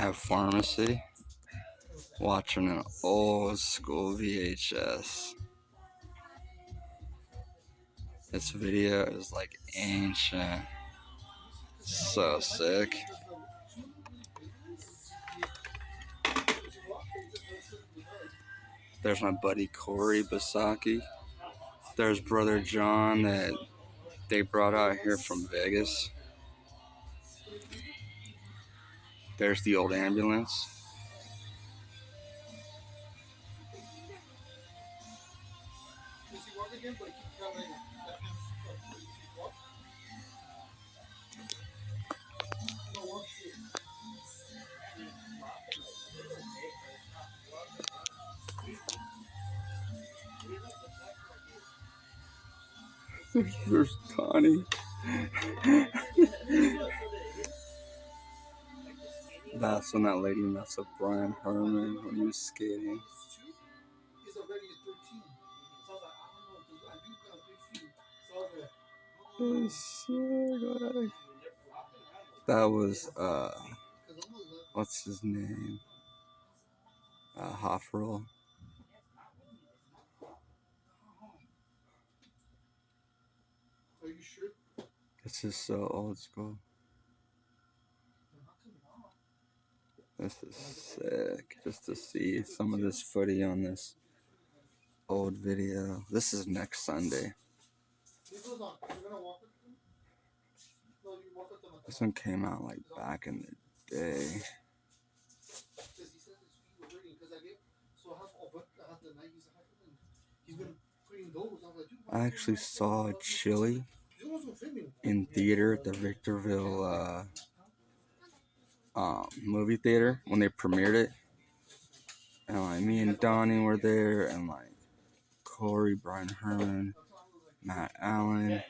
at pharmacy watching an old school VHS. This video is like ancient. So sick. There's my buddy Corey Basaki. There's brother John that they brought out here from Vegas. There's the old ambulance. There's Connie. That's when that lady messed with Brian Herman when he was skating. That was what's his name? Hoffroll. Are you sure? This is so old school. This is sick. Just to see some of this footy on this old video. This is next Sunday. This one came out like back in the day. I actually saw Chili in theater at the Victorville movie theater when they premiered it, and like me and Donnie were there, and like Corey, Brian Herman, Matt Allen. It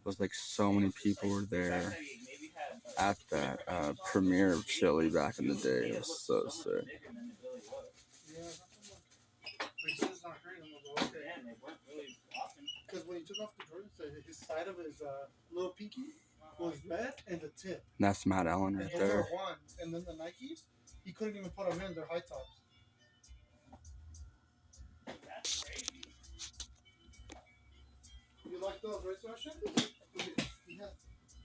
was like so many people were there at that premiere of Chili back in the day. It was so sick. Because when he took off the Jordans, his side of his little pinky was red and the tip. That's Matt Allen right there. And then the Nikes, he couldn't even put them in. They're high tops. That's crazy. You like those, right, Sebastian? He has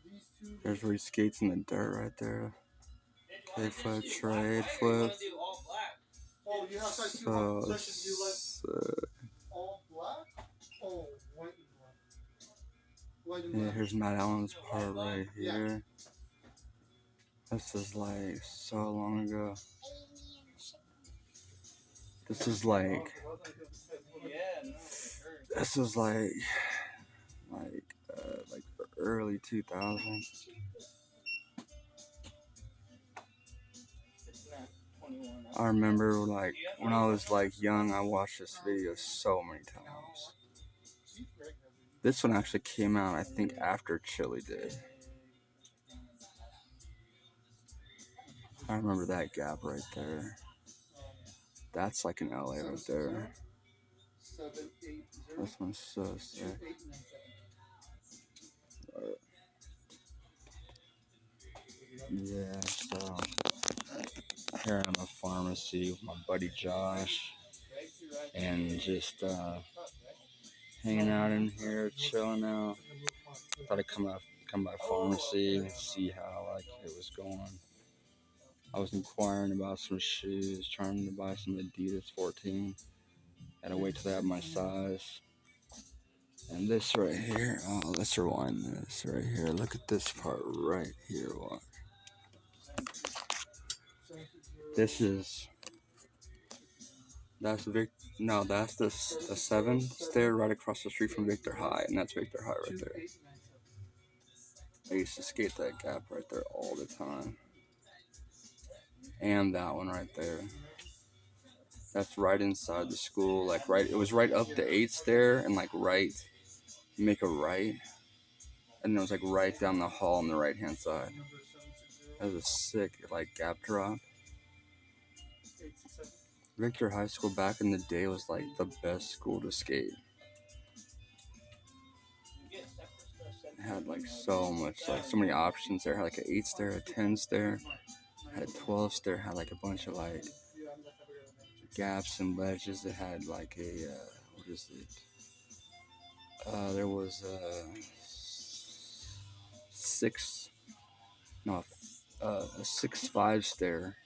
these two. There's where he skates in the dirt right there. Kick flip, trade flip. Oh, you have size 2 So sessions. You like sick. all black? Oh, white and black. Yeah, here's Matt Allen's part right here. This is like so long ago. This is like early 2000s. I remember like when I was like young, I watched this video so many times. This one actually came out, I think, after Chili did. I remember that gap right there. That's like in LA right there. This one's so sick. Yeah, so here I'm at pharmacy with my buddy Josh, and just hanging out in here, chilling out. Thought I'd come by pharmacy, see how like it was going. I was inquiring about some shoes, trying to buy some Adidas 14. Had to wait till they had my size. And this right here, oh, let's rewind this right here. Look at this part right here. Watch. That's the 7 stair right across the street from Victor High, and that's Victor High right there. I used to skate that gap right there all the time. And that one right there. That's right inside the school, like right. It was right up the 8 stair, and like right, make a right, and it was like right down the hall on the right hand side. That was a sick like gap drop. Victor High School back in the day was like the best school to skate. It had like so much, like so many options there. It had like an 8 stair, a 10 stair, Had a 12 stair, had like a bunch of like gaps and ledges. It had like a what is it? There was six, no, a 6'5" stair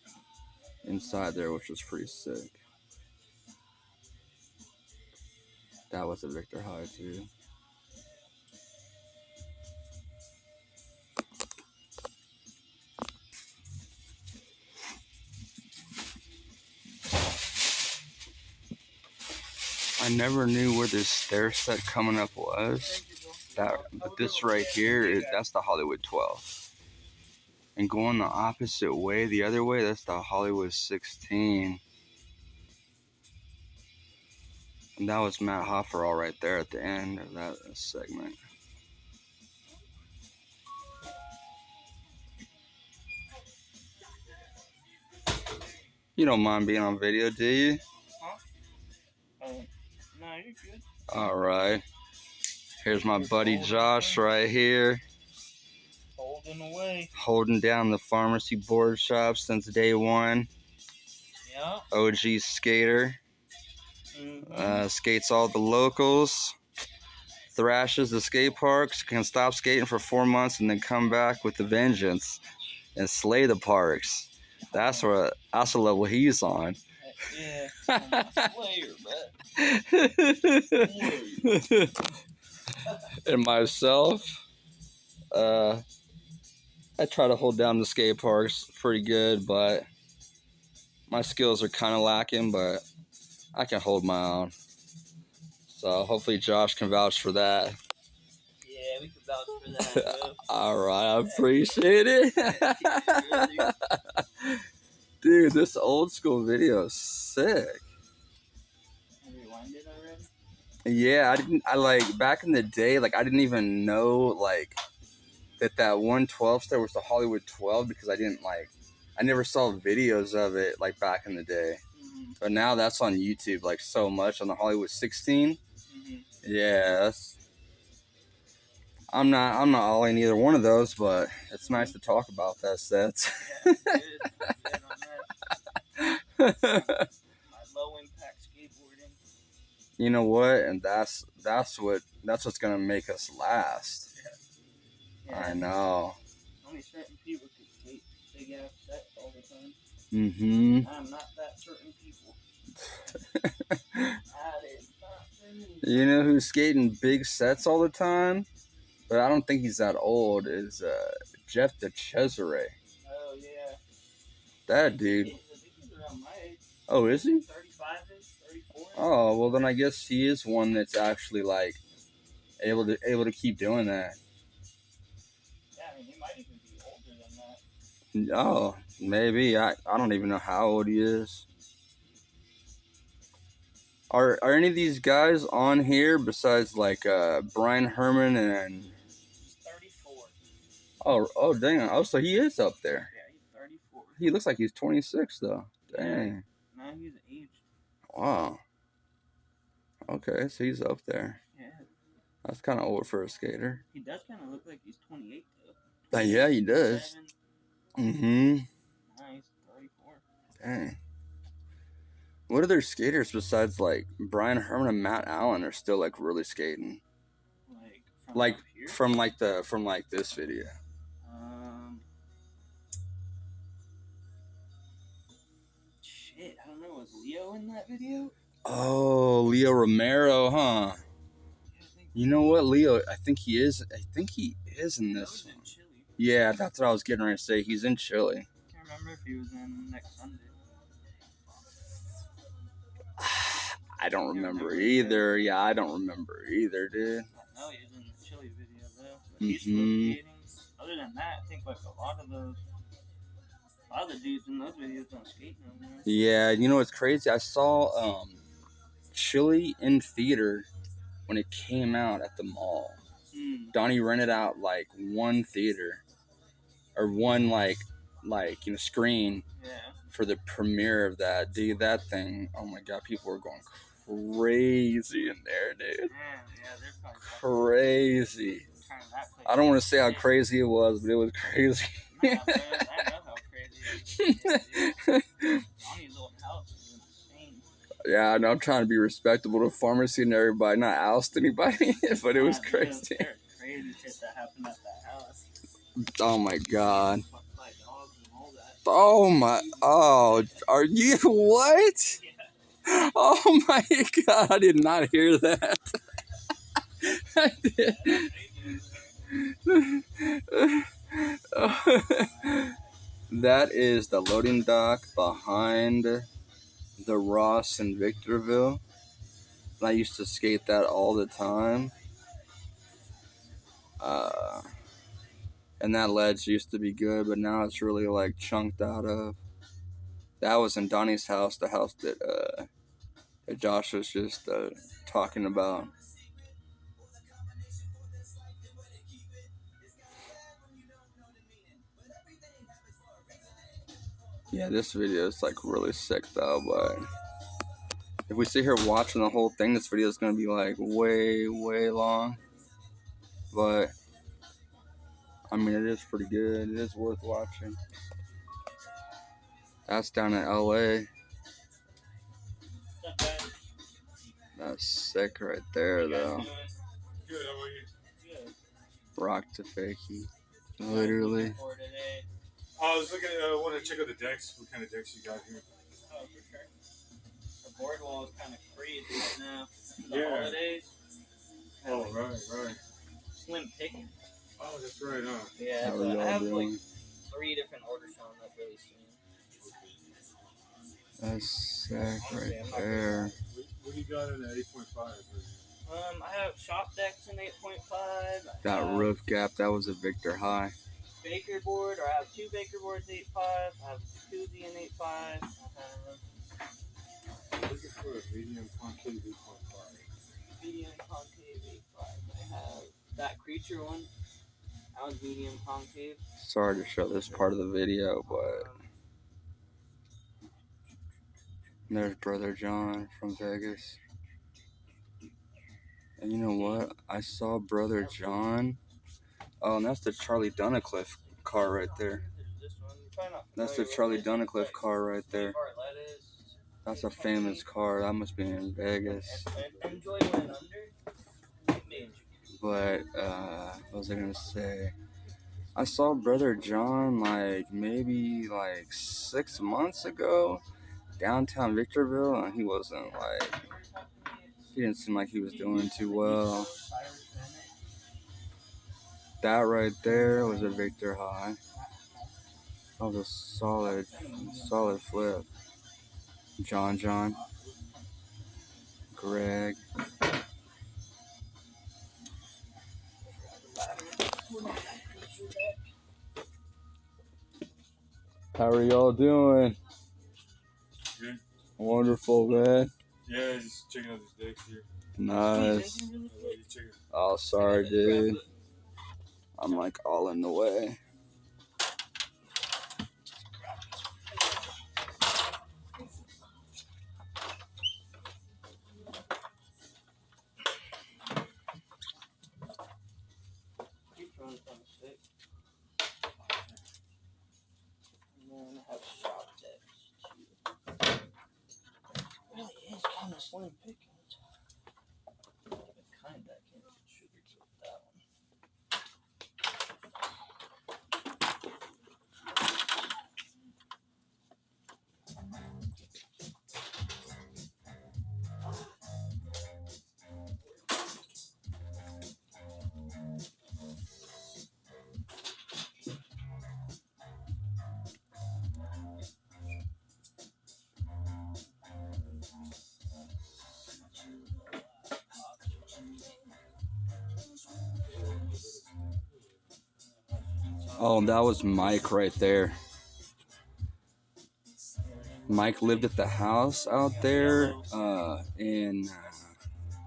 inside there, which was pretty sick. That was a Victor High too. I never knew where this stair set coming up was. But this right here, that's the Hollywood 12. And going the opposite way, the other way, that's the Hollywood 16. And that was Matt Hoffer all right there at the end of that segment. You don't mind being on video, do you? Huh? No, you're good. All right. Here's my buddy Josh right here. Holding away. Holding down the pharmacy board shop since day one. Yeah. OG skater. Skates all the locals. Thrashes the skate parks. Can stop skating for 4 months and then come back with a vengeance and slay the parks. That's the level he's on. Yeah, I'm a slayer, but And myself, I try to hold down the skate parks pretty good, but my skills are kind of lacking, but I can hold my own. So hopefully Josh can vouch for that. Yeah, we can vouch for that, bro. All right, I appreciate it. Dude, this old school video is sick. Have you rewind it already? Yeah, I like, back in the day, like, I didn't even know, like, that 112 stair was the Hollywood 12 because I never saw videos of it, like, back in the day. Mm-hmm. But now that's on YouTube, like, so much on the Hollywood 16. Mm-hmm. Yeah, I'm not olling either one of those, but it's nice to talk about that set. Yeah, good on that. My low impact skateboarding. You know what? And that's what's gonna make us last. Yeah. I know. Only certain people can skate big ass sets all the time. Mm-hmm. I'm not that certain people. That is not for me. You know who's skating big sets all the time? But I don't think he's that old, is Jeff the Cesare. Oh, yeah. That dude. I think he's around my age. Oh, is he? 35-ish, 34. Oh, well then I guess he is one that's actually like able to keep doing that. Yeah, I mean, he might even be older than that. Oh, maybe. I don't even know how old he is. Are any of these guys on here besides like Brian Herman and? He's 34. Oh dang! Oh, so he is up there. Yeah, he's 34. He looks like he's 26 though. Dang. No, he's aged. Wow. Okay, so he's up there. Yeah. That's kind of old for a skater. He does kind of look like he's 28 though. Yeah, he does. 27. Mm-hmm. No, he's 34. Dang. What other skaters besides like Brian Herman and Matt Allen are still like really skating? Like from Like up here? from this video. Shit, I don't know. Was Leo in that video? Oh, Leo Romero, huh? Yeah, You know what, Leo? I think he is. I think he is in this one. In Chile. Yeah, that's what I was getting ready to say. He's in Chile. Can't remember if he was in next Sunday. I don't remember either. Yeah, I don't remember either, dude. I know he was in the Chile video though. But he's still skating. Other than that, I think like a lot of the dudes in those videos don't skate no more. Yeah, you know what's crazy? I saw Chili in theater when it came out at the mall. Donnie rented out like one theater or one like screen for the premiere of that. Dude, that thing, oh my god, people were going crazy in there, dude. Yeah, they're Crazy. I don't want to say how crazy it was, but it was crazy. I know how crazy Donnie's old house is insane. Yeah, I know, I'm trying to be respectable to pharmacy and everybody, not oust anybody, but it was Dude, crazy. there's crazy shit that happened at that house. Oh my god. Fucked by dogs and all that. Oh my, oh, are you, what? Yeah. Oh my god, I did not hear that. I did. That is the loading dock behind the Ross in Victorville. I used to skate that all the time. And that ledge used to be good, but now it's really like chunked out of. That was in Donnie's house, the house that Josh was just talking about. Yeah, this video is like really sick though, but if we sit here watching the whole thing, this video is gonna be like way, way long. But I mean, it is pretty good. It is worth watching. That's down in LA. That's sick right there, though. Good, how about you? Good. Rock to fakie. Literally. I was looking, I want to check out the decks. What kind of decks you got here? Oh, for sure. The board wall is kind of crazy right now. The Yeah. holidays. Oh, right. Slim picking. Oh, that's right, huh? Yeah, How are but I y'all have doing? like 3 different orders showing up really soon. That's sick Honestly, right I'm not there. What do you got in the 8.5? I have shop decks in 8.5. That roof gap, that was a Victor high. Baker board, or I have 2 Baker boards 8.5. I have a jacuzzi in 8.5. I'm looking for a medium concave 8.5. Medium concave 8.5. I have that creature one. That was medium concave. Sorry to show this part of the video, but there's Brother John from Vegas. And you know what? I saw Brother John. Oh, and that's the Charlie Dunnicliffe car right there. That's the Charlie Dunnicliffe car right there. That's a famous car. That must be in Vegas. Enjoy went under. But, what was I gonna say? I saw Brother John like maybe like 6 months ago downtown Victorville, and he wasn't like, he didn't seem like he was doing too well. That right there was a Victor high. That was a solid flip. John, Greg. How are y'all doing? Good. Wonderful, man. Yeah, just checking out these decks here. Nice. Oh, sorry, dude. I'm like all in the way. And then I have shop decks too. Really is kind of slim pickings. Kinda can't sugarcoat that one. Oh, that was Mike right there. Mike lived at the house out there in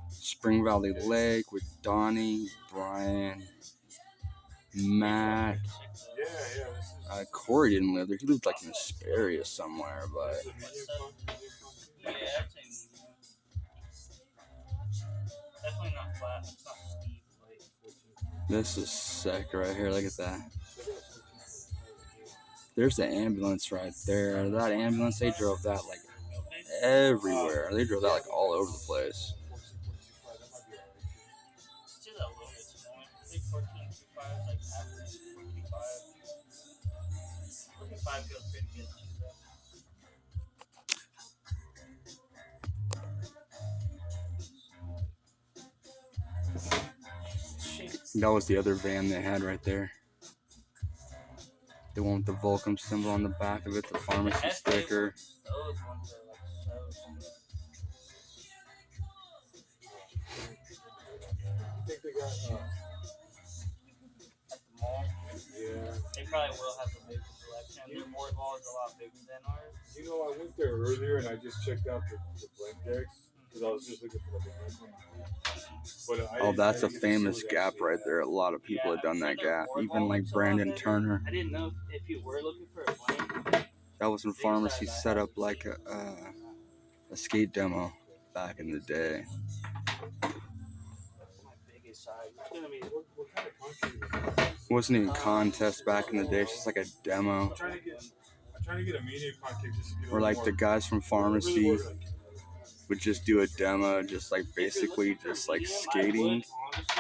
Spring Valley Lake with Donnie, Brian, Matt. Yeah. Corey didn't live there. He lived like in Hesperia somewhere, but Yeah, I'd say medium. Definitely not flat. It's not steep. Like, this is sick right here. Look at that. There's the ambulance right there. That ambulance, they drove that like everywhere. They drove that like all over the place. It's just a little bit smaller. I think 14.25 is like average. 14.5 feels pretty good too, though. That was the other van they had right there. The one with the Vulcan symbol on the back of it, the pharmacy sticker. Those ones are like so similar. I think they got, At the mall, yeah. they probably will have a bigger selection. Their board wall is a lot bigger than ours. You know, I went there earlier and I just checked out the blend decks because I was just looking for like a one. But Oh, that's a famous gap right there. A lot of people have done that gap. Even like Brandon Turner. I didn't know if you were looking for a blend. That was when pharmacy set up like a skate demo back in the day. That's my biggest size. It's gonna be. What kind of concrete is It wasn't even a contest back in the day. It's just like a demo. I'm trying to get a medium concave just to get Where like the guys from pharmacy really would just do a demo, just like basically just like skating. I would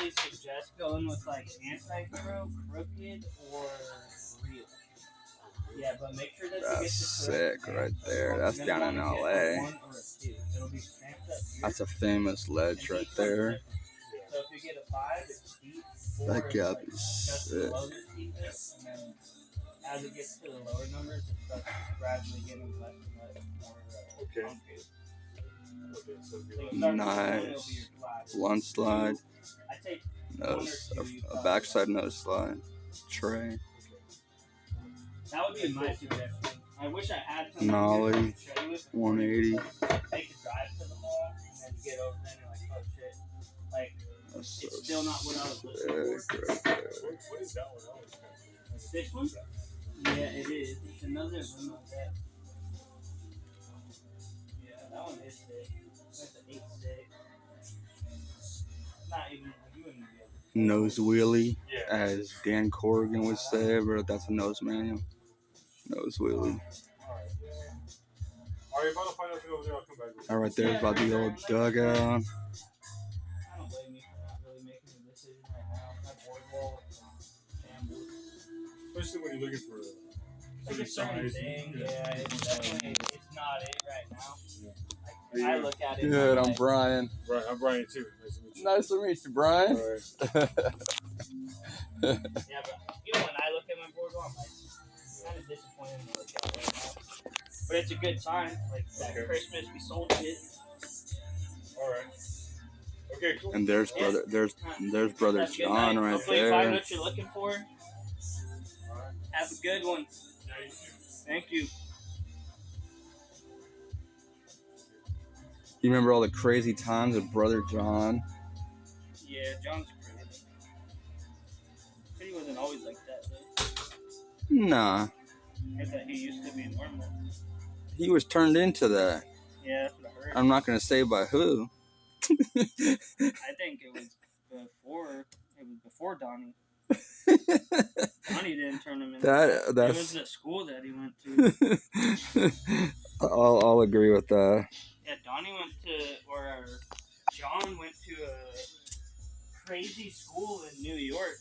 honestly suggest going with like Anti-Hero, Crooked, or Real. Yeah, but make sure that you get That's the sick right there. That's down in LA. That's a famous ledge right there. So if you get a 5, it's steep. That gap is Just sick. below the steepest, and then as it gets to the lower numbers, it starts gradually getting less and less more Okay. concave. Okay, so So good. you start with one, Nice. it'll be your slide. Blunt slide, I take nose, a backside nose slide, tray, that would be my suggestion. I wish I had something Nollie, good to show you with 180. Take a drive to the mall, and then you get over there and you're like, oh shit. Like, That's so it's still not what I was looking sick for. right there. What is that one? That one's kind of This one? Yeah, it is. It's another limo deck. Yeah, that one is sick. That's an 8.6. Not even, you wouldn't be able to. Nose wheelie, yeah. as Dan Corrigan would say, but that's a nose manual. Nose wheelie. Alright, if I don't find nothing over there, I'll come back with you. That right there is about the old dugout. I don't blame you for not really making a decision right now. That board wall shambles. Especially when you're looking for Like a certain thing, yeah, it's definitely, it's not it right now. Like, I look at it. Good, and I'm like, Brian. Right, I'm Brian too. Nice to meet you. Nice to meet you, Brian. Alright. Yeah, but even when I look at my board wall, I'm like, kind of disappointed to look at it right now. But it's a good sign. Like that Okay. Christmas, we sold it. Alright. Okay, cool. And there's there's brother Have a good John night. right Hopefully you find there. what you're looking for. Alright. Have a good one. Yeah, you too. Thank you. You remember all the crazy times with brother John? Yeah, John's crazy. But he wasn't always like that, though. Nah, I thought he used to be normal. he was turned into that. Yeah, that's what I heard. I'm not gonna say by who. I think it was before Donnie. Donnie didn't turn him into It was that's. the school that he went to. I'll agree with that. Yeah, Donnie went to, or John went to a crazy school in New York,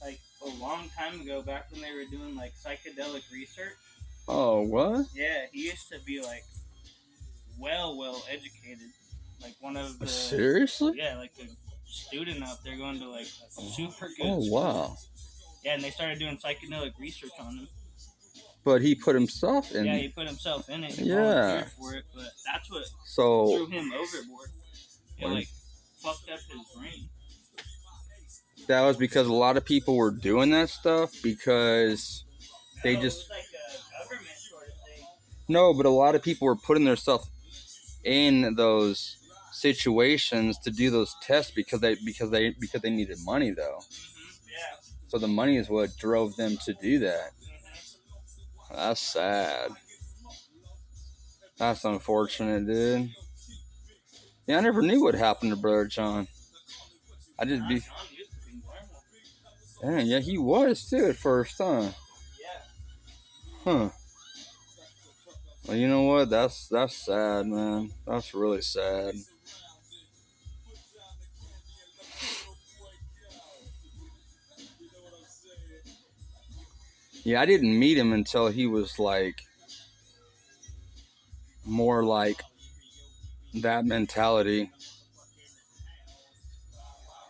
like a long time ago, back when they were doing like psychedelic research. Oh, what? Yeah, he used to be like well educated, like one of the Seriously? yeah, like a student out there going to like a super good Oh, school. wow. Yeah, and they started doing psychedelic research on him. But he put himself in. Yeah, he put himself in it. He Yeah. volunteered for it, but that's what So threw him overboard. It like fucked up his brain. that was because a lot of people were doing that stuff because they No, it just was like a government sort of thing. no, but a lot of people were putting themselves in those situations to do those tests because they needed money though. Yeah. So the money is what drove them to do that. That's sad. That's unfortunate, dude. Yeah, I never knew what happened to Brother John. I just John be used to be normal. dang, yeah, he was too at first, huh? Yeah. Huh. Well, you know what? That's sad, man. That's really sad. Yeah, I didn't meet him until he was like more like that mentality.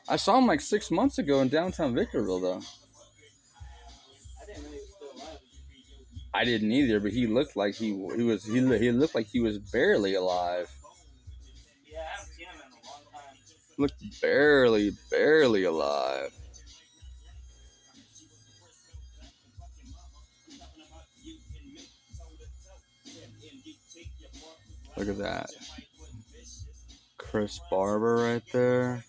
I saw him like 6 months ago in downtown Victorville, though. I didn't know he was still alive. I didn't either, but he looked like he looked like he was barely alive. Yeah, I haven't seen him in a long time. Looked barely alive. Look at that. Chris Barber right there.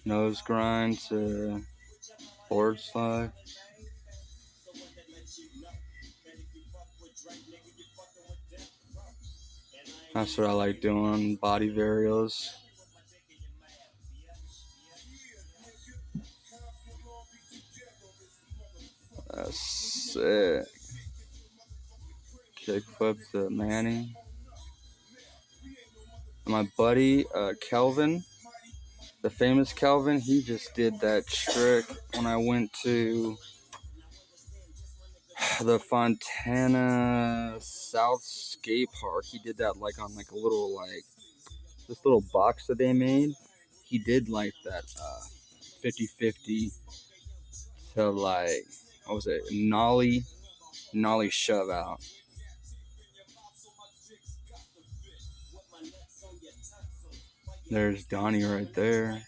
Nose grind to board slide. That's what I like doing, body varials. That's sick. Kickflip to Manny. My buddy Kelvin, the famous Kelvin, he just did that trick when I went to the Fontana South Skate Park. He did that like on like a little like this little box that they made. He did like that 50-50 to like, what was it, nollie shove out. There's Donnie right there.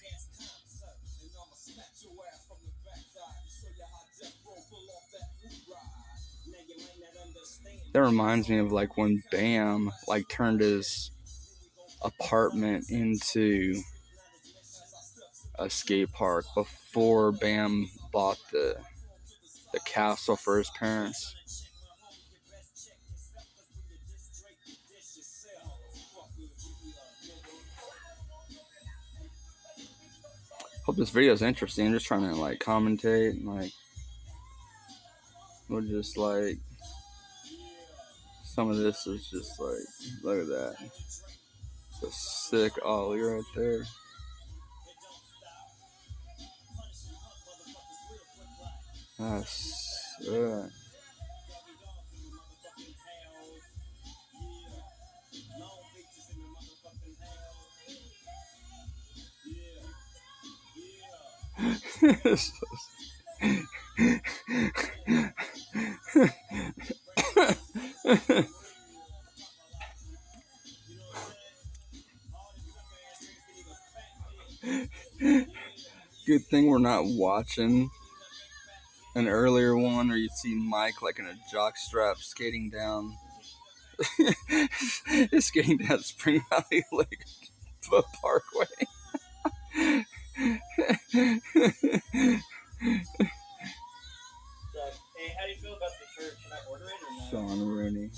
That reminds me of like when Bam like turned his apartment into a skate park before Bam bought the castle for his parents. Hope this video is interesting. I'm just trying to like commentate and like we'll just like some of this is just like, look at that. It's a sick ollie right there. That's sick. Good thing we're not watching an earlier one, or you'd see Mike like in a jockstrap skating down Spring Valley Lake Parkway. Hey, how do you feel about the shirt? Should I order it or not? Sean Rooney.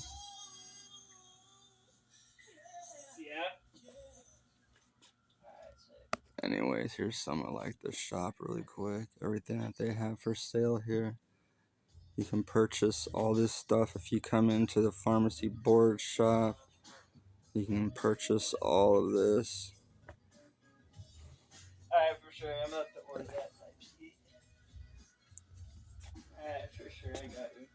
Yeah. Anyways, here's some of like the shop really quick. Everything that they have for sale here. You can purchase all this stuff if you come into the pharmacy board shop. You can purchase all of this. Alright, for sure. I'm about to order that type sheet. Alright, for sure. I got you.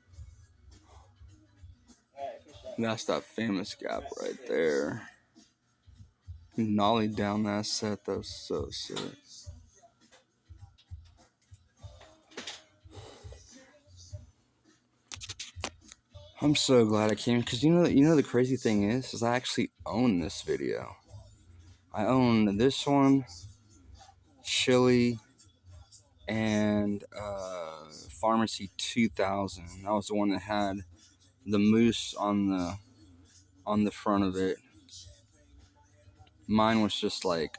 Alright, for sure. That's that famous gap right there. He nollied down that set. That was so sick. I'm so glad I came because you know the crazy thing is I actually own this video. I own this one, Chili, and Pharmacy 2000. That was the one that had the moose on the front of it. Mine was just like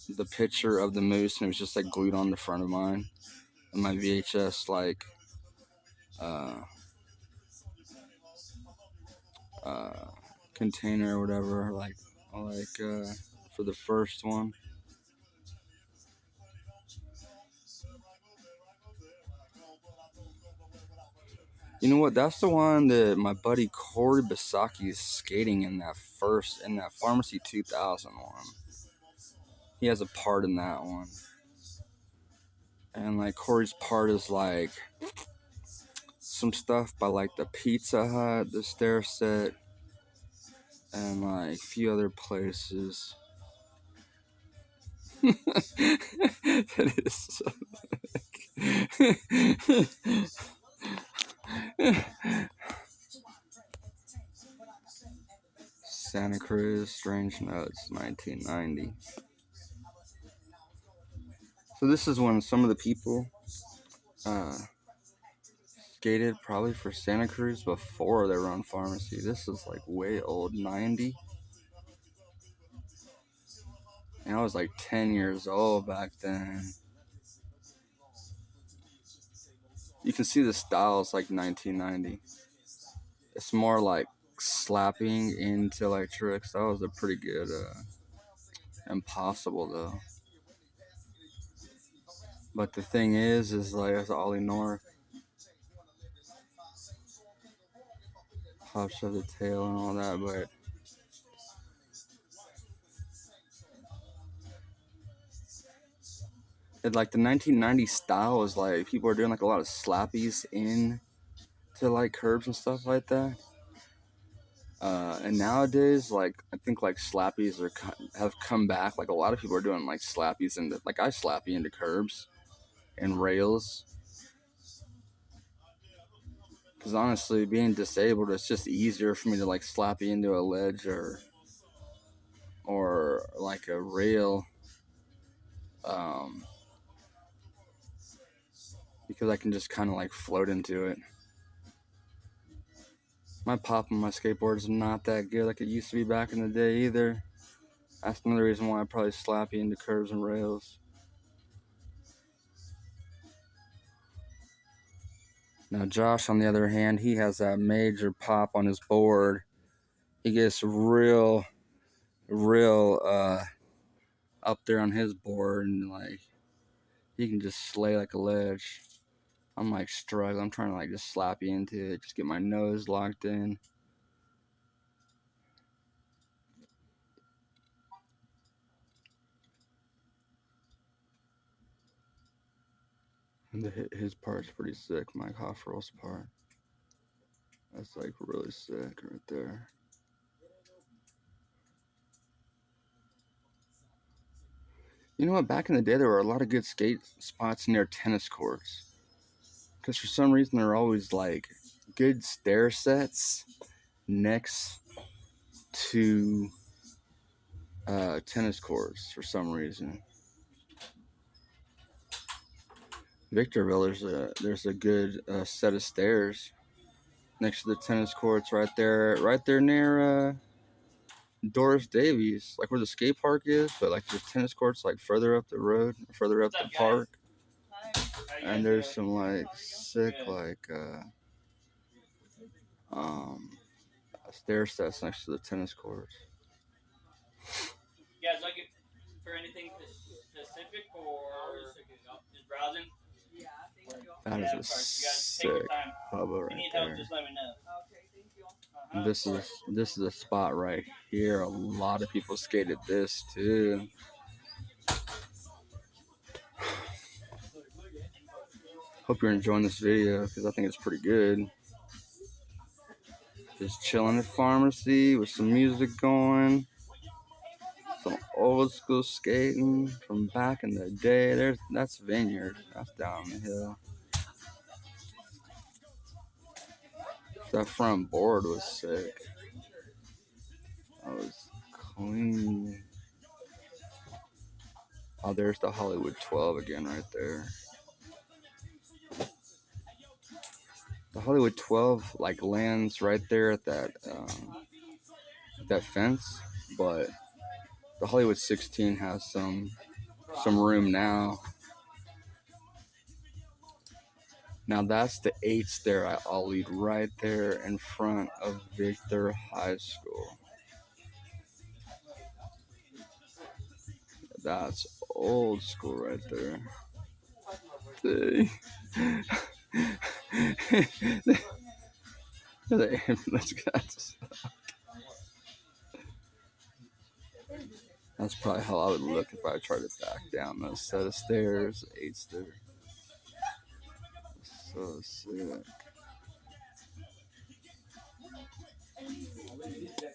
the picture of the moose, and it was just like glued on the front of mine. And my VHS like container or whatever, like for the first one. You know what? That's the one that my buddy Corey Basaki is skating in that Pharmacy 2000 one. He has a part in that one. And like Corey's part is like some stuff by like the Pizza Hut, the stair set, and like a few other places. That is so Santa Cruz, Strange Notes, 1990. So this is when some of the people skated probably for Santa Cruz before they were on Pharmacy. This is like way old, 90. And I was like 10 years old back then. You can see the style is like 1990. It's more like slapping into like tricks. That was a pretty good Impossible though. But the thing is like it's Ollie North. Pops of the tail and all that, but it, like the 1990 style was like people are doing like a lot of slappies in to like curbs and stuff like that. And nowadays, like I think like slappies have come back. Like a lot of people are doing like slappies into like I slappy into curbs and rails. Because honestly, being disabled, it's just easier for me to like slappy into a ledge or like a rail. Because I can just kind of like float into it. My pop on my skateboard is not that good like it used to be back in the day either. That's another reason why I probably slappy into curves and rails. Now Josh, on the other hand, he has that major pop on his board. He gets real up there on his board and like he can just slay like a ledge. I'm like struggling. I'm trying to like just slap you into it, just get my nose locked in. And his part's pretty sick, Mike Hofferl's part. That's like really sick right there. You know what? Back in the day, there were a lot of good skate spots near tennis courts. Because for some reason, there are always like good stair sets next to tennis courts for some reason. Victorville, there's a good set of stairs next to the tennis courts right there near Doris Davies, like where the skate park is, but like there's tennis courts like further up the road, further up the park. And there's some like sick like stair sets next to the tennis courts. You guys looking for anything specific or just browsing? That is a sick hubba right there. Just let me know. This is a spot right here. A lot of people skated this too. Hope you're enjoying this video because I think it's pretty good. Just chilling at Pharmacy with some music going. Some old school skating from back in the day. That's Vineyard. That's down the hill. That front board was sick. That was clean. Oh, there's the Hollywood 12 again right there. The Hollywood 12 like lands right there at that fence, but the Hollywood 16 has some room now. Now that's the 8th there at Ollie right there in front of Victor High School. That's old school right there. See? The ambulance guys. That's probably how I would look if I tried to back down those set of stairs, 8 stairs. So sick.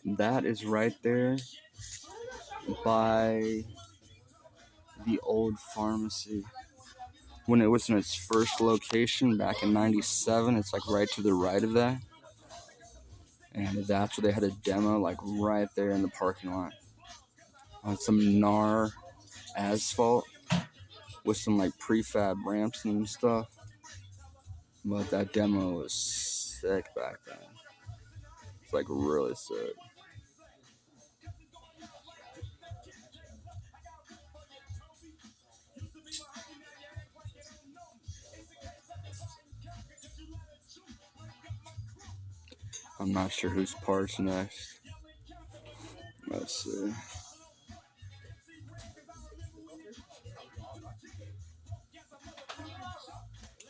That is right there by the old pharmacy. When it was in its first location back in '97, it's like right to the right of that. And that's where they had a demo, like right there in the parking lot. On some gnar asphalt with some like prefab ramps and stuff. But that demo was sick back then. It's like really sick. I'm not sure whose part's next. Let's see.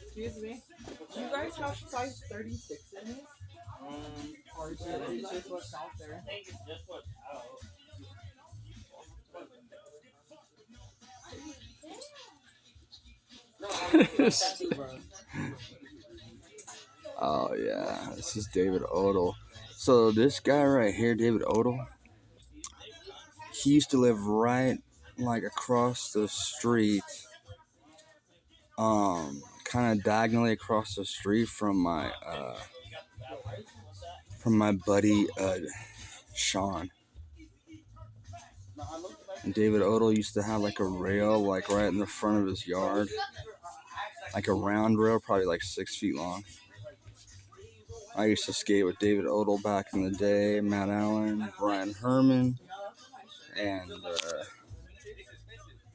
Excuse me. Do you guys have size 36 in it? Or is it just what's out there? I think it's just what's out. Oh yeah, this is David Odell. So this guy right here, David Odell, he used to live right like across the street, kind of diagonally across the street from my buddy Sean. And David Odell used to have like a rail like right in the front of his yard, like a round rail, probably like 6 feet long. I used to skate with David Odell back in the day, Matt Allen, Brian Herman, and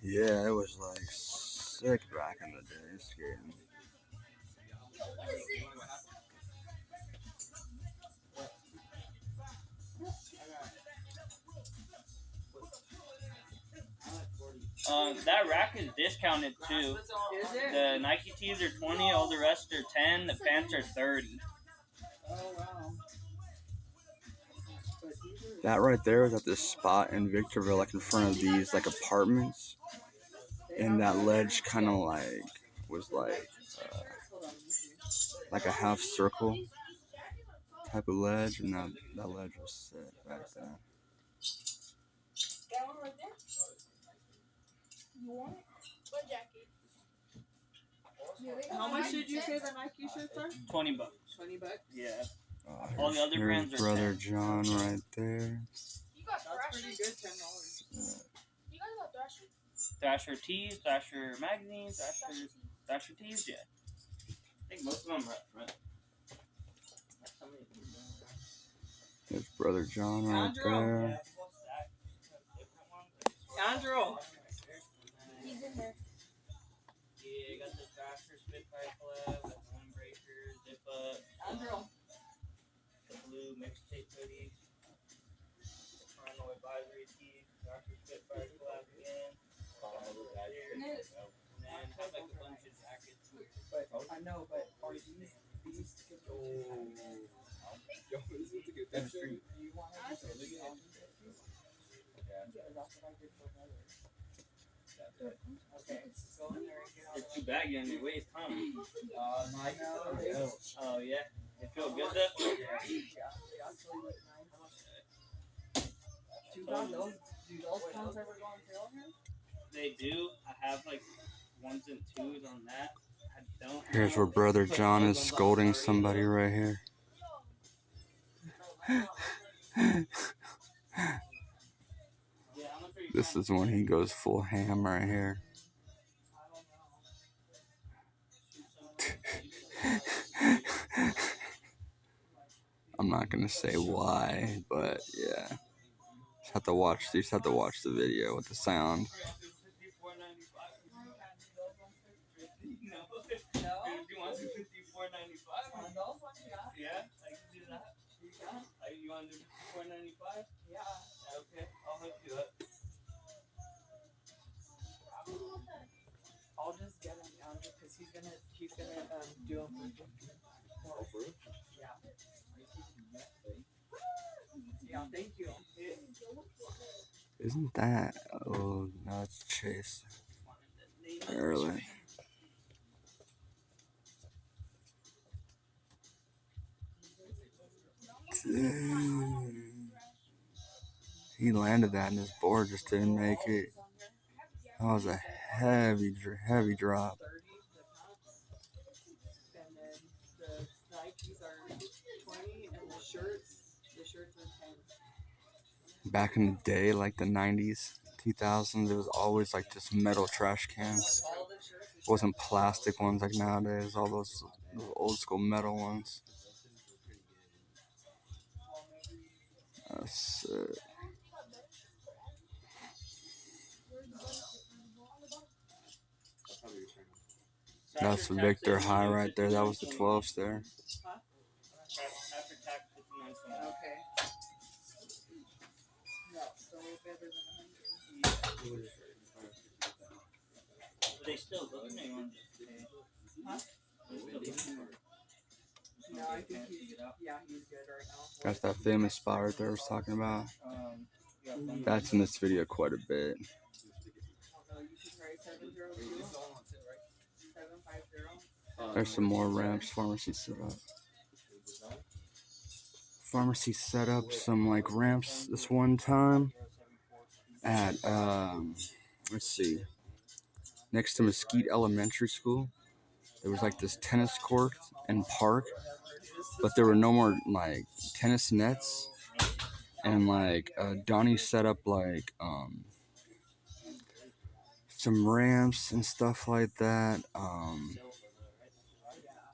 yeah, it was like sick back in the day skating. That rack is discounted too. Is it? The Nike tees are 20, all the rest are 10, the pants are 30. Oh, wow. That right there was at this spot in Victorville, like in front of these like apartments, and that ledge kind of like was like a half circle type of ledge, and that ledge was sick back then. That one right there? You want it? What jacket? How much did you say the Nike shirts are? $20. $20. Yeah. All the other brands are Brother 10. John right there. You got That's pretty Thrasher? good, $10. You guys got Thrasher? Thrasher tees, Thrasher magazines, Thrasher tees, yeah. I think most of them are up front. There's Brother John right there. Andrew. He's in there. Yeah, got the Thrasher Spitfire collab, the Windbreaker, Zip Up, Andrew. the blue mixtape hoodie, the Paranoid Advisory tee, Thrasher Spitfire collab again. And then have like a bunch of jackets. But I know, but are these That's true. do you want to that's what I did for brother. Okay, go in there and get all You're too baggy on your waist, huh? that. Oh yeah. They feel good though? They actually look nice. Too bad those, do those pants ever go on sale here? They do. I have like 1s and 2s on that. I don't. Here's where Brother John is scolding somebody right here. This is when he goes full ham right here. I'm not gonna say why, but yeah. You have to watch the video with the sound. Yeah, I can do that. You want to do $4.95? Yeah. Okay, I'll hook you up. I'll just get him down because he's gonna do them for 50. Yeah. Isn't that? Oh, no, it's Chase. Barely. Dang. He landed that and his board just didn't make it. That was a heavy drop. And then the Nikes are 20 and the shirts are 10. Back in the day, like the 90s, 2000s, it was always like just metal trash cans. It wasn't plastic ones like nowadays, all those old school metal ones. That's it. That's Victor High right there. That was the 12s there. After tax, 59.20. Okay. No, still better than 100. But they still looking at you on just pay. Huh? They still looking for it. No, I think he's good right now. That's that famous spot right there I was talking about. That's in this video quite a bit. You should try 702. 750. There's some more ramps, pharmacy set up. Pharmacy set up some like ramps this one time at let's see, next to Mesquite Elementary School. There was like this tennis court and park, but there were no more like tennis nets, and like Donnie set up like some ramps and stuff like that.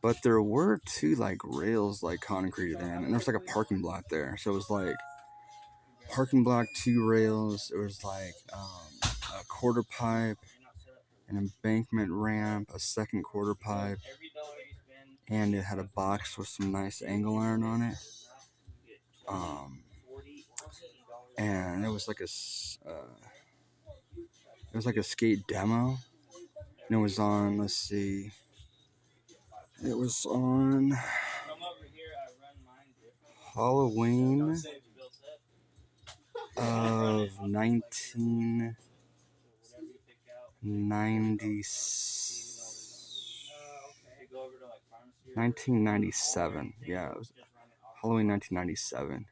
But there were two like rails like concreted in, and there's like a parking block there. So it was like parking block, two rails. It was like a quarter pipe, an embankment ramp, a second quarter pipe, and it had a box with some nice angle iron on it. And it was like a skate demo, and it was on. Let's see. It was on Halloween of 1997. Yeah, it was Halloween 1997.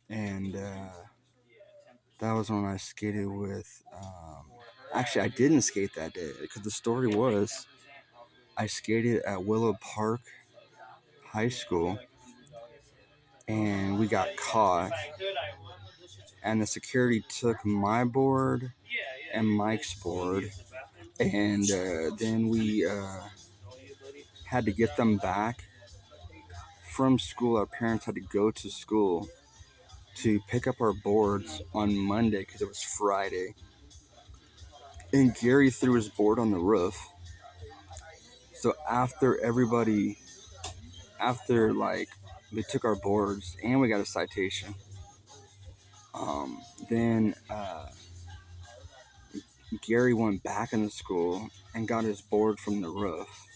And that was when I skated with. Actually, I didn't skate that day because the story was I skated at Willow Park High School, and we got caught, and the security took my board and Mike's board, and then we had to get them back from school. Our parents had to go to school to pick up our boards on Monday because it was Friday, and Gary threw his board on the roof. So after like they took our boards and we got a citation, then Gary went back into school and got his board from the roof,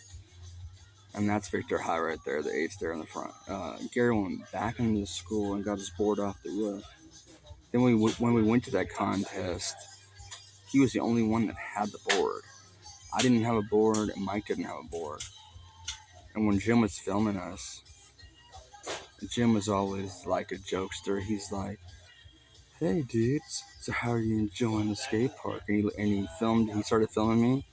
and that's Victor High right there, the 8's there in the front. Gary went back into school and got his board off the roof. Then when we went to that contest, he was the only one that had the board. I didn't have a board, and Mike didn't have a board. And when Jim was filming us, Jim was always like a jokester. He's like, "Hey, dudes, so how are you enjoying the skate park?" And he started filming me.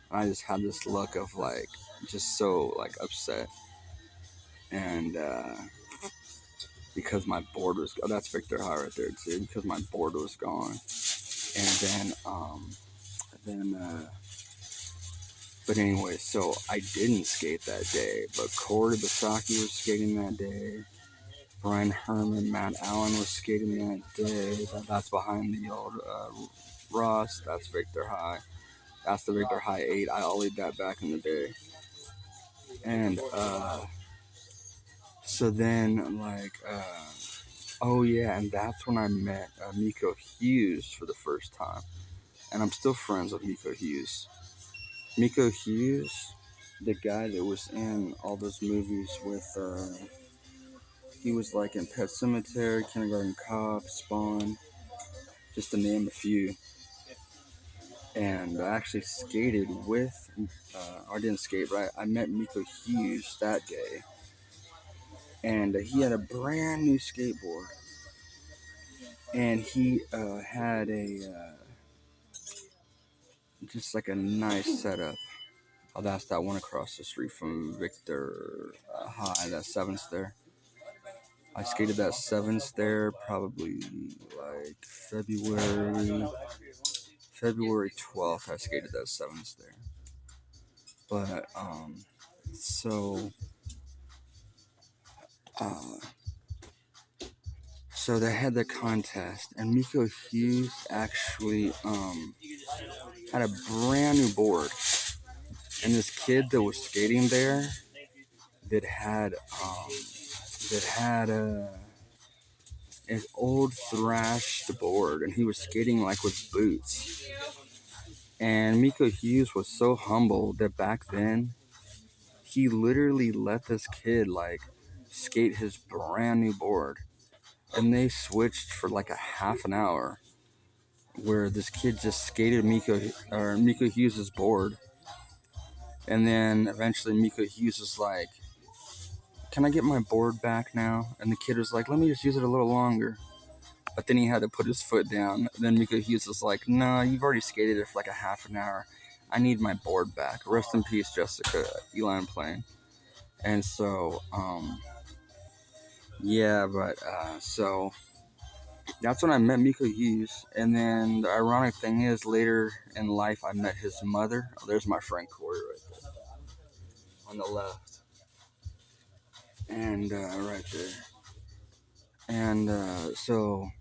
And I just had this look of like, just so like upset. And because my board was, that's Victor High right there too, because my board was gone. And then but anyway, so I didn't skate that day, but Corey Basaki was skating that day. Brian Herman, Matt Allen was skating that day. That's behind the old Ross. That's Victor High. That's the Victor High 8. I ollied that back in the day. And so then like oh yeah, and that's when I met Miko Hughes for the first time. And I'm still friends with Miko Hughes. Miko Hughes, the guy that was in all those movies with, he was like in Pet Sematary, Kindergarten Cop, Spawn. just to name a few. And I actually skated with, I didn't skate, but I met Miko Hughes that day. And he had a brand new skateboard. And he had just like a nice setup. Oh, that's that one across the street from Victor High, that 7th there. I skated that 7th there probably like February 12th. I skated that 7th there. But so they had the contest, and Miko Hughes actually had a brand new board, and this kid that was skating there that had an old thrashed board, and he was skating like with boots. And Miko Hughes was so humble that back then he literally let this kid like skate his brand new board, and they switched for like a half an hour, where this kid just skated Miko Hughes' board, and then eventually Miko Hughes was like, "Can I get my board back now?" And the kid was like, "Let me just use it a little longer." But then he had to put his foot down. And then Miko Hughes was like, "No, you've already skated it for like a half an hour. I need my board back." Rest in peace, Jessica Eline Plain. And so, so that's when I met Miko Hughes. And then the ironic thing is, later in life, I met his mother. Oh, there's my friend Corey right there on the left. And right there. And so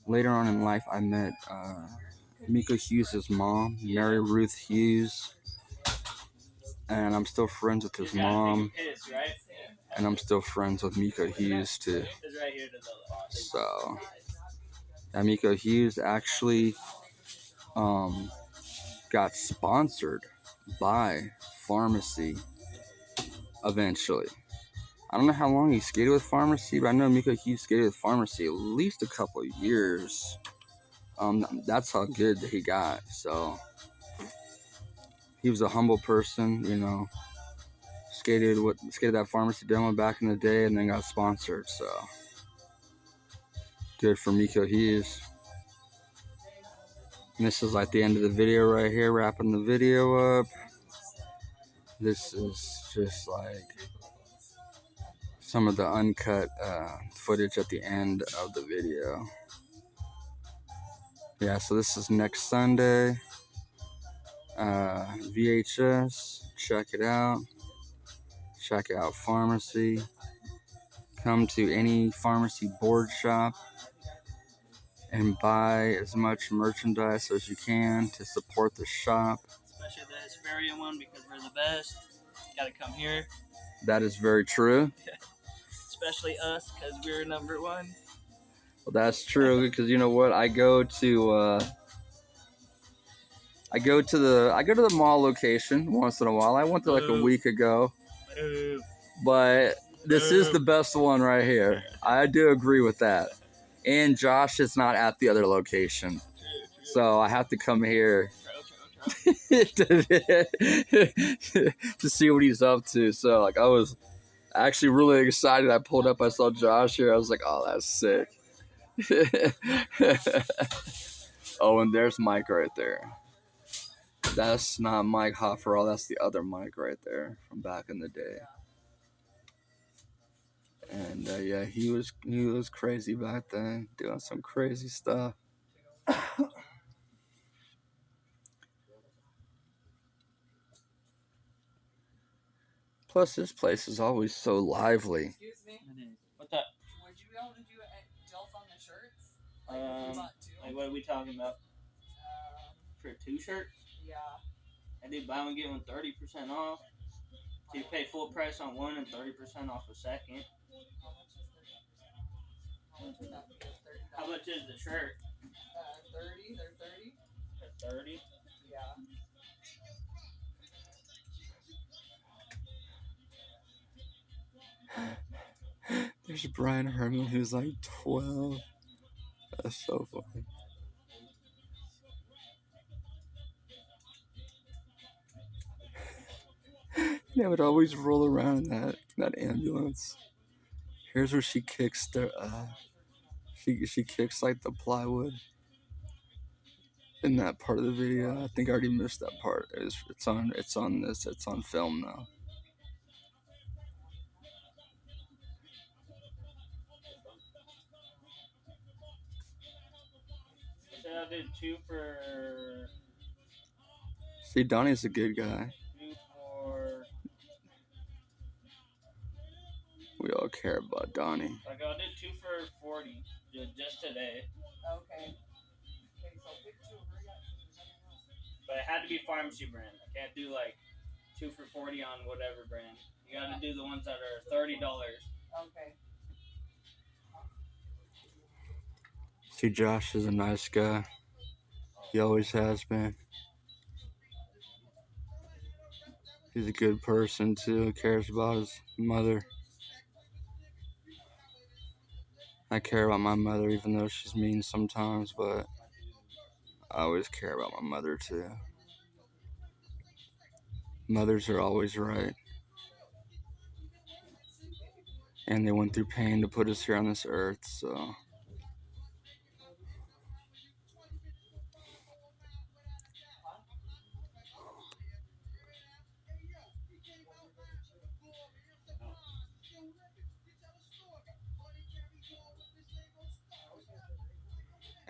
later on in life, I met Miko Hughes' mom, Mary Ruth Hughes. And I'm still friends with his mom. And I'm still friends with Miko Hughes too. So, Miko Hughes actually got sponsored by Pharmacy eventually. I don't know how long he skated with Pharmacy, but I know Miko Hughes skated with Pharmacy at least a couple of years. That's how good he got. So he was a humble person, you know. Skated that Pharmacy demo back in the day, and then got sponsored. So good for Miko Hughes. And this is like the end of the video right here, wrapping the video up. This is just like some of the uncut footage at the end of the video. Yeah, so this is next Sunday. VHS, check it out. Check out Pharmacy. Come to any Pharmacy board shop and buy as much merchandise as you can to support the shop. Especially the Hesperia one, because we're the best. Gotta come here. That is very true. Especially us, because we're number one. Well, that's true, because you know what? I go to the mall location once in a while. I went there like a week ago. But this is the best one right here. I do agree with that. And Josh is not at the other location. So I have to come here to see what he's up to. So like I was actually really excited. I pulled up, I saw Josh here. I was like, oh, that's sick. Oh, and there's Mike right there. That's not Mike Hofferall. That's the other Mike right there from back in the day. And yeah, he was crazy back then, doing some crazy stuff. Plus, this place is always so lively. Excuse me? What's up? Would you be able to do deals on the shirts? Like if you bought two? Like what are we talking about? For 2 shirts? Yeah. I did buy one, get one 30% off. So you pay full price on one and 30% off the second. How much would that be? $30? How much is the shirt? 30. They're 30. They're 30? Yeah. There's Brian Herman, who's like 12. That's so funny. They would always roll around in that ambulance. Here's where she kicks the she kicks like the plywood in that part of the video. I think I already missed that part. It's on film now. So I did 2 for See, Donnie's a good guy. 2 for. We all care about Donnie. Like I did 2 for 40 just today. Okay. Okay, so pick 2. But it had to be pharmacy brand. I can't do like 2 for 40 on whatever brand. You gotta do the ones that are $30. Okay. See, Josh is a nice guy. He always has been. He's a good person too. He cares about his mother. I care about my mother even though she's mean sometimes, but I always care about my mother too. Mothers are always right. And they went through pain to put us here on this earth, so.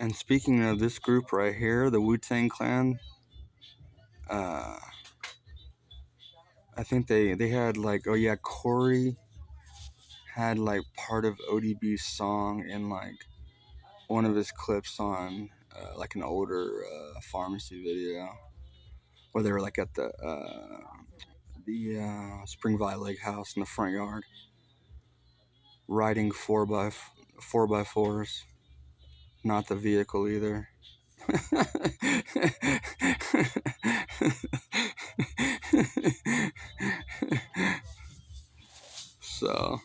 And speaking of this group right here, the Wu-Tang Clan, I think they had like, oh yeah, Corey had like part of ODB's song in like one of his clips on like an older pharmacy video where they were like at the Spring Valley Lake House in the front yard riding 4x4s, not the vehicle either. So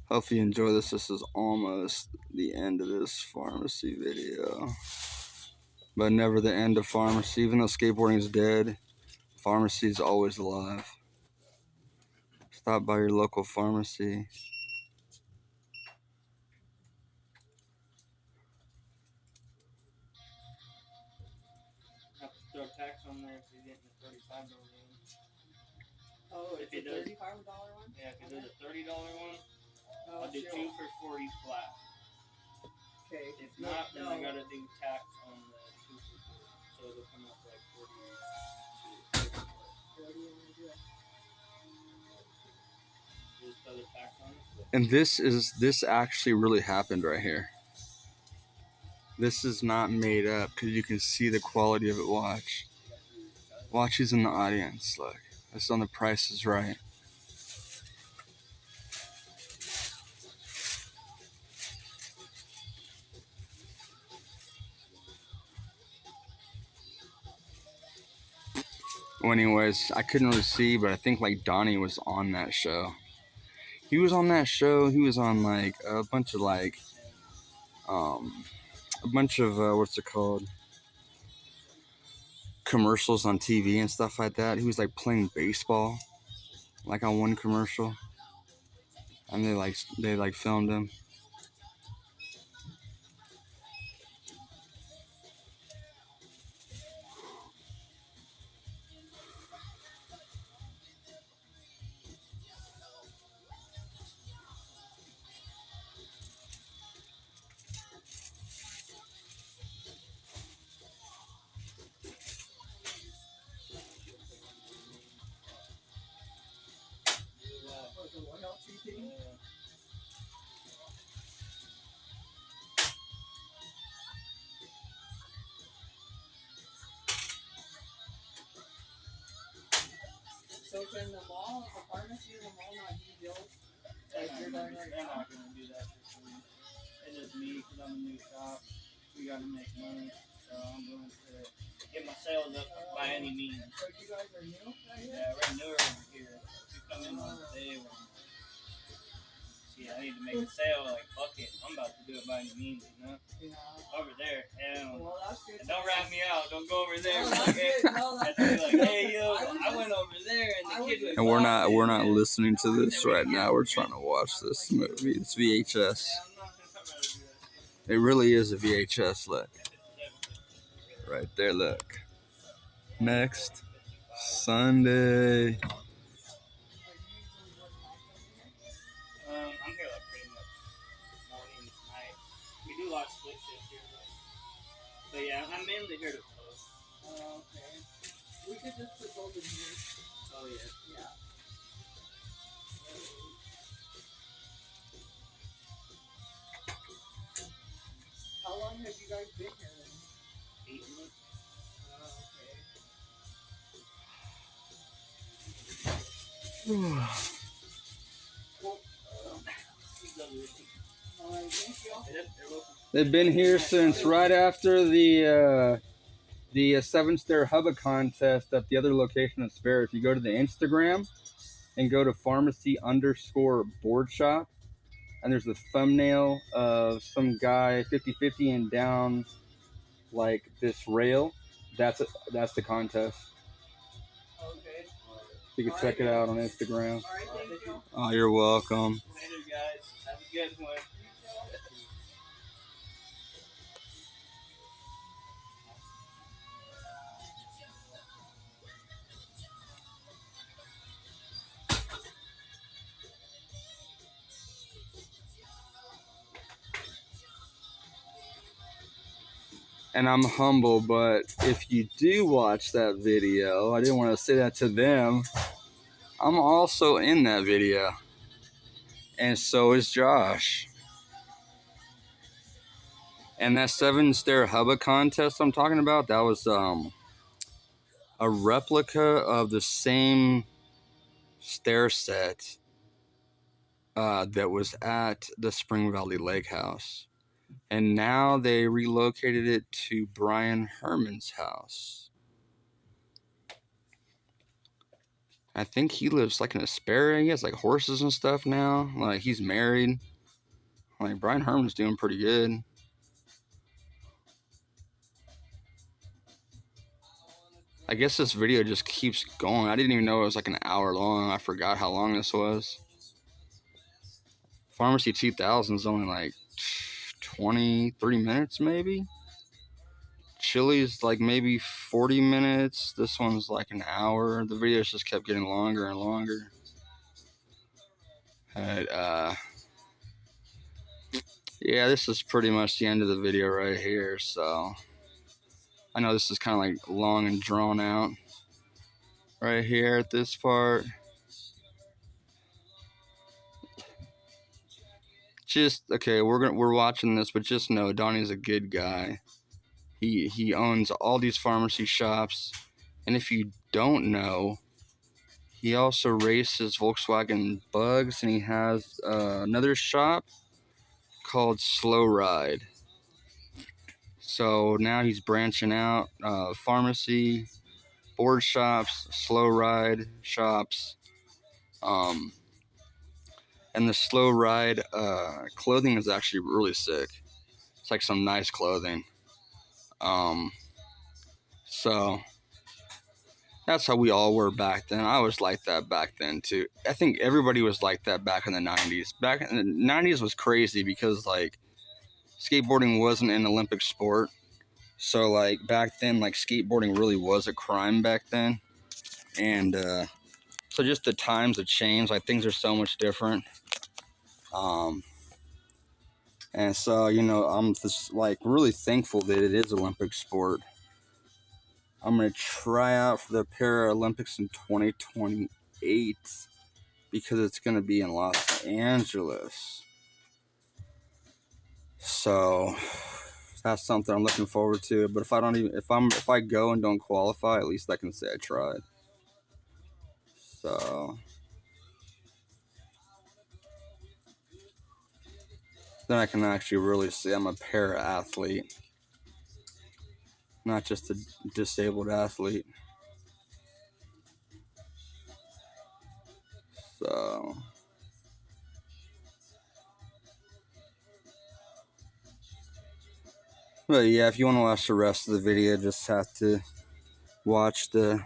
hope you enjoy this. This is almost the end of this pharmacy video, but never the end of pharmacy. Even though skateboarding is dead, pharmacy is always alive. Stop by your local pharmacy. Have to throw tax on there if you're getting a $35 one. Oh, If it's it a does- $35 one? Yeah, if you did a $30 one, Oh, I'll do sure. 2 for 40 flat. Okay. If not, then I No. gotta do tax on the 2 for 40. So it'll come up like 42. What do you want to do? Just throw the tax on it. And this actually really happened right here. This is not made up because you can see the quality of it. Watch who's in the audience. Look, it's on The Price is Right. Well, anyways, I couldn't really see, but I think like Donnie was on that show. He was on that show. He was on like a bunch of like, what's it called? Commercials on TV and stuff like that. He was like playing baseball, like on one commercial, and they filmed him. The loyalty thing? So can the mall, the pharmacy in the mall not do deals like you're doing right They're now? not gonna do that for free. It's just me because I'm a new shop. We gotta make money, so I'm going to get my sales up by any means. So you guys are new right here? Yeah, we're newer over here. We come in on the day when, see, I need to make a sale. Like, fuck it, I'm about to do it by any means, you know. Yeah. over there. And, Well, that's good. and don't rat me out. Don't go over there. No, Like, that's hey, good. No, have that's to be good. like, hey, yo, I was I went over there and the kid was And we're laughing. not listening to this right now. We're trying to watch this movie. It's VHS. Yeah, I'm not gonna do that shit. It really is a VHS. Look, right there. Look. Next Sunday. I'm here like pretty much morning, night. We do a lot of split shifts here, but yeah, I'm mainly here to post. Oh, okay. We could just put those in here. Oh yeah. Yeah. How long have you guys been here then? 8 months. Oh, okay. They've been here since right after the 7-Stair Hubba contest at the other location at Spare. If you go to the Instagram and go to pharmacy_boardshop, and there's a thumbnail of some guy 50-50 and down like this rail. That's the contest. Okay. You can check it out on Instagram. All right, thank you. Oh, you're welcome. Later, guys. Have a good one. And I'm humble, but if you do watch that video, I didn't want to say that to them, I'm also in that video. And so is Josh. And that 7-Stair Hubba contest I'm talking about, that was a replica of the same stair set that was at the Spring Valley Lake House. And now they relocated it to Brian Herman's house. I think he lives like in a spare. He has like horses and stuff now. Like he's married. Like Brian Herman's doing pretty good. I guess this video just keeps going. I didn't even know it was like an hour long. I forgot how long this was. Pharmacy 2000 is only like 23 minutes maybe. Chili's like maybe 40 minutes. This one's like an hour. The videos just kept getting longer and longer. And, yeah, this is pretty much the end of the video right here. So I know this is kind of like long and drawn out right here at this part. Just okay, we're watching this, but just know Donnie's a good guy. He owns all these pharmacy shops, and if you don't know, he also races Volkswagen Bugs, and he has another shop called Slow Ride. So now he's branching out, pharmacy, board shops, Slow Ride shops, and the Slow Ride clothing is actually really sick. It's like some nice clothing. So that's how we all were back then. I was like that back then too. I think everybody was like that back in the 90s. Back in the 90s was crazy because like skateboarding wasn't an Olympic sport. So like back then, like skateboarding really was a crime back then. And so just the times have changed. Like things are so much different. And so, you know, I'm just like really thankful that it is Olympic sport. I'm going to try out for the Paralympics in 2028 because it's going to be in Los Angeles. So that's something I'm looking forward to. But if I go and don't qualify, at least I can say I tried. So then I can actually really say I'm a para-athlete, not just a disabled athlete. So But yeah, if you want to watch the rest of the video, just have to watch the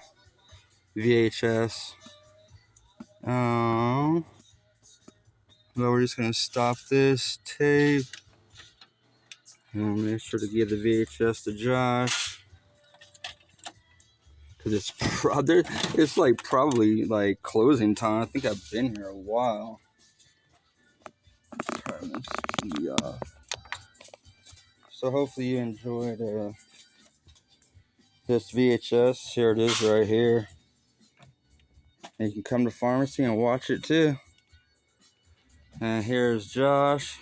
VHS. But we're just gonna stop this tape and make sure to give the VHS to Josh, because it's like probably like closing time. I think I've been here a while. Turn this TV off. So hopefully you enjoyed this VHS. Here it is right here. And you can come to pharmacy and watch it too. And here's Josh,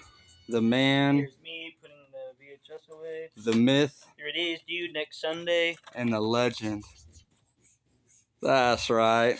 the man. Here's me putting the VHS away. The myth. Here it is, dude, next Sunday. And the legend. That's right.